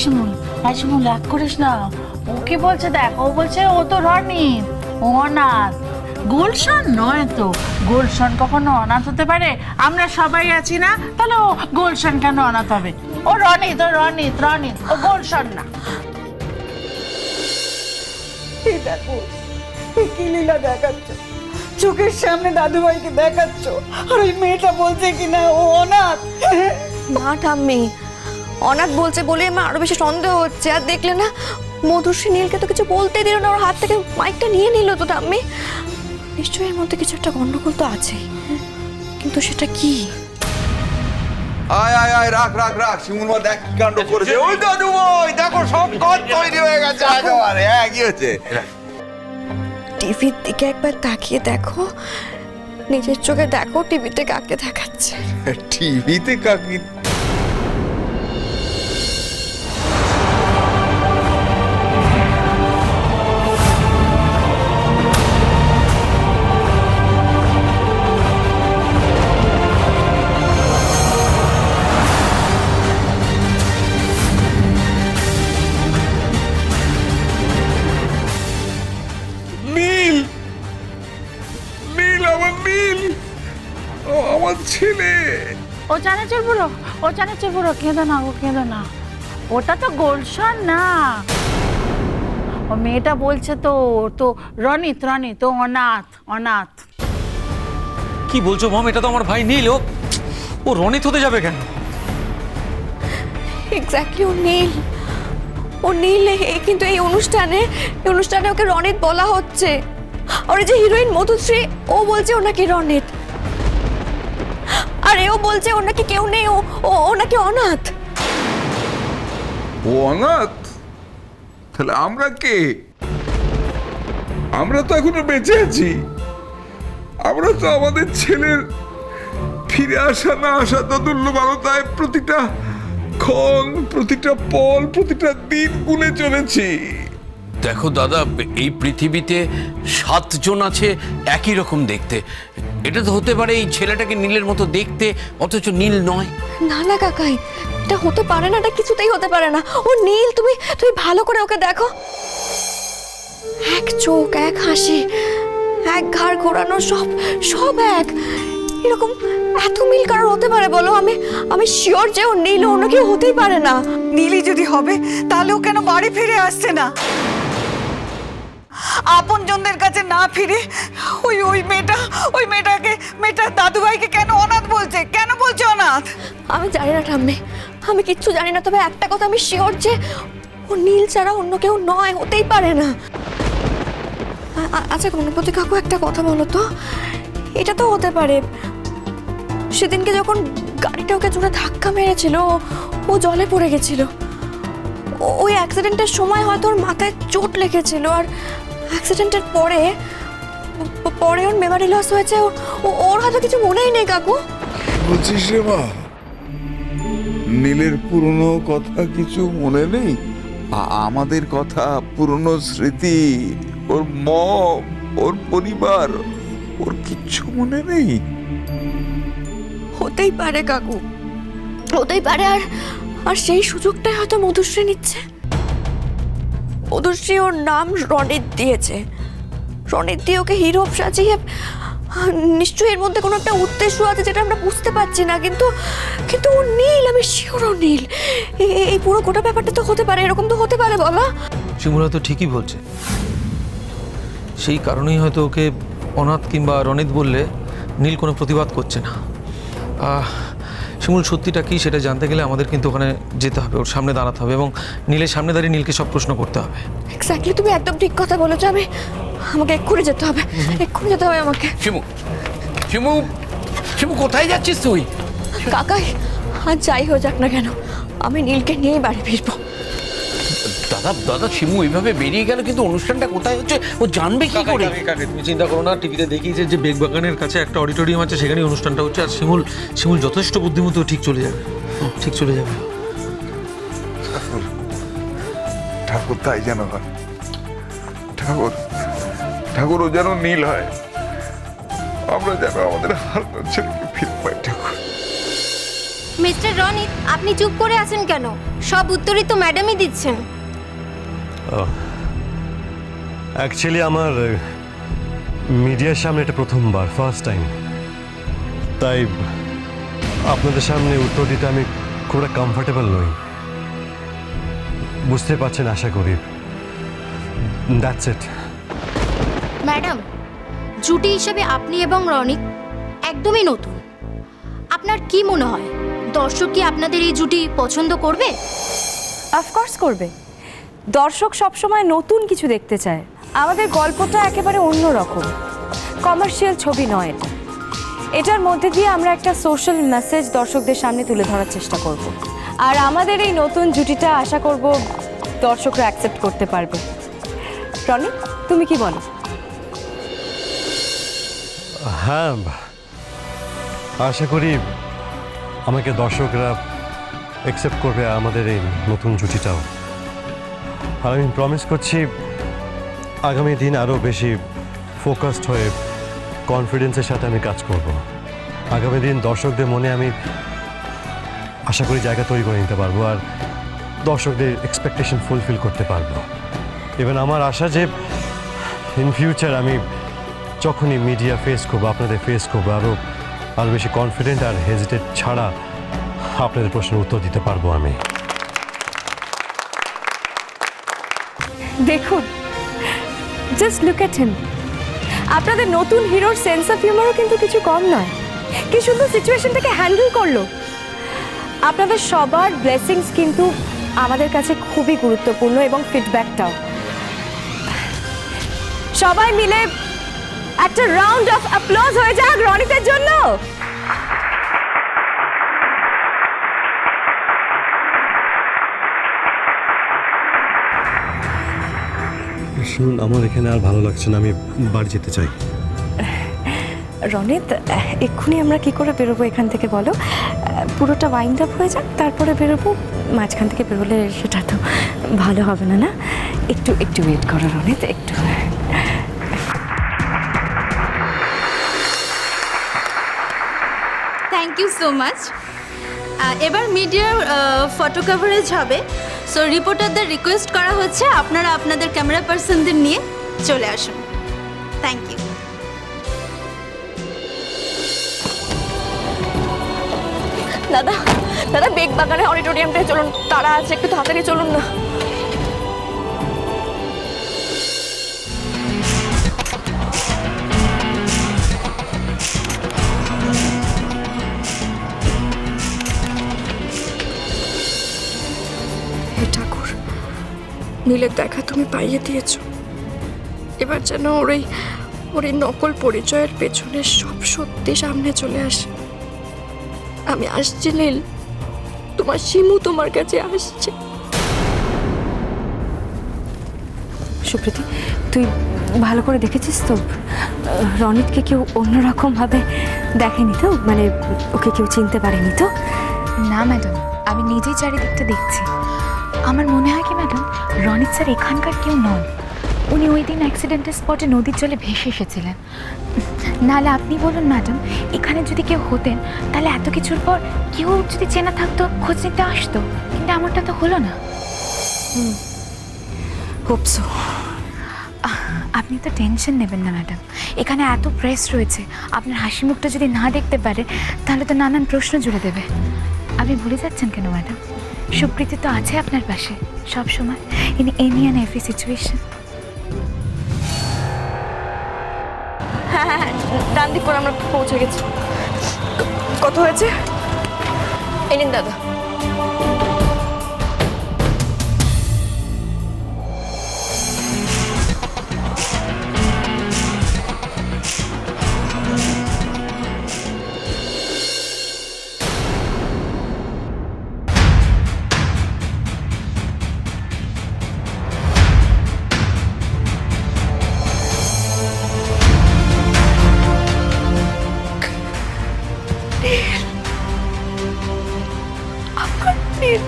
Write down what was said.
শিমুল এক করিস না। ও কি বলছে দেখ, ও বলছে ও তো রনিত, ও অনাথ। গুলশান নয় তো, গুলশান কখনো অনাথ হতে পারে? আমরা সবাই আছি না, তাহলে ও গুলশান কেন অনাথ হবে? ও রনিত, ও গুলশান না। দেখো কি লীলা দেখাচ্ছ, চোখের সামনে দাদুভাইকে দেখাচ্ছ, আর ওই মেয়েটা বলছে কিনা ও অনাথ। না ঠাম্মি, অনাথ বলছে বলে আমার আরো বেশি সন্দেহ হচ্ছে। আর দেখলে না, মধুশ্রী নীলকে তো কিছু বলতে দিল না, ওর হাত থেকে মাইকটা নিয়ে নিল তো ঠাম্মি। নিশ্চয়ই এর মধ্যে কিছু একটা গন্ডগোল তো আছেই, কিন্তু সেটা কি? আয় আয় আয়, রাখ রাখ রাখ, শিমুল মা দেখ কি কাণ্ড করেছে। ওই দাদু ভাই দেখো, সব ঘর তৈরি হয়ে গেছে একেবারে। হ্যাঁ, কি হচ্ছে? টিভির দিকে একবার তাকিয়ে দেখো, নিজের চোখে দেখো টিভিতে কাকে দেখাচ্ছে। টিভিতে কাকি? নীল, নীল, আমার নীল, ও আমার ছেলে। ও চানাচুর বুড়ো, কেঁদো না গো, কেঁদো না। ওটা তো গুলশান না, ও মেয়েটা বলছে তো তো রনিত, ও অনাথ। কি বলছো মম? এটা তো আমার ভাই নীল। ও রনিত হতে যাবে কেন? এক্স্যাক্টলি, ও নীল। কিন্তু এই অনুষ্ঠানে ওকে রনিত বলা হচ্ছে। আর এই যে হিরোইন মধুশ্রী, ও বলছে ও নাকি রনিত, আর এও বলছে ও নাকি কেউ নেই, ও নাকি অনাথ। ও অনাথ? তাহলে আমরা কে? আমরা তো এখনো বেঁচে আছি। আমরা তো আমাদের ছেলের ফিরে আসা না আসা দোদুল্য বালতায় প্রতিটা ক্ষণ, প্রতিটা পল, প্রতিটা দিন গুনে চলেছি। দেখো দাদা, এই পৃথিবীতে 7 জন আছে একই রকম দেখতে। এটা তো হতে পারে এই ছেলেটাকে নীলের মতো দেখতে, অথচ নীল নয়। না না কাকাই, এটা হতে পারে না, এটা কিছুতেই হতে পারে না। ও নীল, তুমি ভালো করে ওকে দেখো। এক চোখ, এক হাসি, এক ঘাড় ঘোরানো, সব এক। এরকম এত মিল কারোর হতে পারে বলো? আমি শিওর যে ও নীল, অন্য কেউ হতেই পারে না। নীলি যদি হবে তাহলে ও কেন বাড়ি ফিরে আসছে না? আপনজনদের কাছে না ফিরে ওই মেয়েটার দাদুভাইকে কেন অনাথ বলছে? কেন বলছে অনাথ? আমি জানি না ঠাম্মি, আমি কিচ্ছু জানি না, তবে একটা কথা আমি শিওর যে ও নীল ছাড়া অন্য কেউ নয়, হতেই পারে না। আচ্ছা গণপতি কাকু, একটা কথা বলো তো, এটা তো হতে পারে সেদিনকে যখন গাড়িটা ওকে জোরে ধাক্কা মেরেছিল, ও জলে পড়ে গেছিল। ওই অ্যাক্সিডেন্টের সময় হয়তো ওর মাথায় চোট লেগেছিল, আর অ্যাক্সিডেন্টের পরে ওর মেমোরি লস হয়েছে। ওর হয়তো কিছু মনেই নেই কাকু। বলছিস রে মা, নীলের পুরনো কথা কিছু মনে নেই? আমাদের কথা, পুরনো স্মৃতি, ওর মম, ওর পরিবার, ওর কিচ্ছু মনে নেই? হতেই পারে কাকু, হতেই পারে। আর সেই সুযোগটাই হয়তো মধুশ্রী নিচ্ছে। মধুশ্রী ওর নাম রনিত দিয়েছে, রনিত দিয়ে ওকে হিরো সাজিয়ে। নিশ্চয়ই এর মধ্যে কোনো একটা উদ্দেশ্য আছে যেটা আমরা বুঝতে পারছি না, কিন্তু ও নীল, আমি শিওর ও নীল। এই পুরো গোটা ব্যাপারটা তো হতে পারে, এরকম তো হতে পারে বলো? শিমুল তো ঠিকই বলছে। সেই কারণেই হয়তো ওকে অনাথ কিংবা রনিত বললে নীল কোনো প্রতিবাদ করছে না। শিমুল, সত্যিটা কি সেটা জানতে গেলে আমাদের কিন্তু ওখানে যেতে হবে, ওর সামনে দাঁড়াতে হবে এবং নীলের সামনে দাঁড়িয়ে নীলকে সব প্রশ্ন করতে হবে। এক্স্যাক্টলি, তুমি একদম ঠিক কথা বলেছো। আমাকে এক্ষুনি যেতে হবে, আমাকে। শিমু কোথায় যাচ্ছিস তুই? কাকাই, আর যাই হয়ে যাক না কেন, আমি নীলকে নিয়েই বাড়ি ফিরবো। দাদা, শিমু এইভাবে বেরিয়ে গেল, কিন্তু অনুষ্ঠানটা কোথায় হচ্ছে ও জানবে কি করে? তুমি চিন্তা করো না, টিভিতে দেখিয়েছে যে বেগবাগানের কাছে একটা অডিটোরিয়াম আছে, সেখানেই অনুষ্ঠানটা হচ্ছে। আর শিমুল যথেষ্ট বুদ্ধিমতী, ঠিক চলে যাবে। ঠাকুর তাই যেন হয়। ঠাকুর ও যেন নীল হয়, আমরা যেন আমাদের হারানো ছেলেকে ফিরে পাই। ঠাকুর মিস্টার রনিত, আপনি চুপ করে আছেন কেন? সব উত্তরই তো ম্যাডামই দিচ্ছেন। অ্যাকচুয়ালি আমার মিডিয়ার সামনে এটা প্রথমবার, ফার্স্ট টাইম, তাই আপনাদের সামনে উত্তর দিতে আমি খুব একটা কমফর্টেবল নই, বুঝতে পারছেন আশা করি। That's it. ম্যাডাম, জুটি হিসেবে আপনি এবং রনিত একদমই নতুন। আপনার কি মনে হয় দর্শক কি আপনাদের এই জুটি পছন্দ করবে? অফকোর্স করবে। দর্শক সবসময় নতুন কিছু দেখতে চায়। আমাদের গল্পটা একেবারে অন্য রকম, কমার্শিয়াল ছবি নয় এটা। এটার মধ্যে দিয়ে আমরা একটা সোশ্যাল মেসেজ দর্শকদের সামনে তুলে ধরার চেষ্টা করব। আর আমাদের এই নতুন জুটিটা আশা করব দর্শকরা অ্যাকসেপ্ট করতে পারবে। রনি, তুমি কি বলো? হ্যাঁ, আশা করি আমাকে দর্শকরা অ্যাকসেপ্ট করবে আমাদের এই নতুন জুটিটাও। আর আমি প্রমিস করছি আগামী দিন আরও বেশি ফোকাসড হয়ে কনফিডেন্সের সাথে আমি কাজ করব। আগামী দিন দর্শকদের মনে আমি আশা করি জায়গা তৈরি করে নিতে পারবো আর দর্শকদের এক্সপেকটেশন ফুলফিল করতে পারবো। ইভেন আমার আশা যে ইন ফিউচার আমি যখনই মিডিয়া ফেস করবো, আপনাদের ফেস করবো, আরও বেশি কনফিডেন্ট আর হেজিটেট ছাড়া আপনাদের প্রশ্নের উত্তর দিতে পারবো আমি। দেখুন, জাস্ট লুক এট হিম। আপনাদের নতুন হিরোর সেন্স অফ হিউমারও কিন্তু কিছু কম নয়। কি সুন্দর সিচুয়েশনটাকে হ্যান্ডেল করলো। আপনাদের সবার ব্লেসিংস কিন্তু আমাদের কাছে খুবই গুরুত্বপূর্ণ এবং ফিডব্যাকটাও। সবাই মিলে একটা রাউন্ড অফ অ্যাপ্লজ হয়ে যাক রনিতের জন্য। শুনুন, আমার এখানে আর ভালো লাগছে না, আমি বাড়ি যেতে চাই। রনিত, এক্ষুনি আমরা কি করে বেরোবো এখান থেকে বলো? পুরোটা ওয়াইন্ড আপ হয়ে যাক, তারপরে বেরোবো। মাঝখান থেকে বেরোলে সেটা তো ভালো হবে না, না? একটু ওয়েট করো রনিত, একটু। Thank you so much. এবার মিডিয়ার ফটো কভারেজ হবে, সো রিপোর্টারদের রিকোয়েস্ট করা হচ্ছে আপনারা আপনাদের ক্যামেরা পার্সনদের নিয়ে চলে আসুন। Thank you. দাদা বেগ বাগানের অডিটোরিয়ামটায় চলুন, তারা আছে, একটু তাড়াতাড়ি চলুন না। হে ঠাকুর, নীলের দেখা তুমি পাইয়ে দিয়েছ। এবার যেন ওর এই নকল পরিচয়ের পেছনে সব সত্যি সামনে চলে আসে। আমি আসছি নীল, তোমার শিমু তোমার কাছে আসছে। সুপ্রীতি, তুই ভালো করে দেখেছিস তো রনিতকে কেউ অন্যরকমভাবে দেখেনি তো? মানে ওকে কেউ চিনতে পারেনি তো? না ম্যাডাম, আমি নিজেই চারিদিকটা দেখছি। আমার মনে হয় কি ম্যাডাম, রনিত স্যার এখানকার কেউ নন। উনি ওই দিন অ্যাক্সিডেন্টের স্পটে নদীর জলে ভেসে এসেছিলেন। নাহলে আপনি বলুন ম্যাডাম, এখানে যদি কেউ হতেন তাহলে এত কিছুর পর কেউ যদি চেনা থাকতো খোঁজ নিতে আসতো, কিন্তু এমনটা তো হলো না। হোপসো। আপনি তো টেনশন নেবেন না ম্যাডাম, এখানে এত প্রেস রয়েছে, আপনার হাসি মুখটা যদি না দেখতে পারে তাহলে তো নানান প্রশ্ন জুড়ে দেবে। আপনি ভুলে যাচ্ছেন কেন ম্যাডাম? সুপ্রীতি তো আছে আপনার পাশে সব সময়, in any and every situation. হ্যাঁ, ডান দিক করে আমরা পৌঁছে গেছি। কত হয়েছে? এই নিন দাদা। নীল,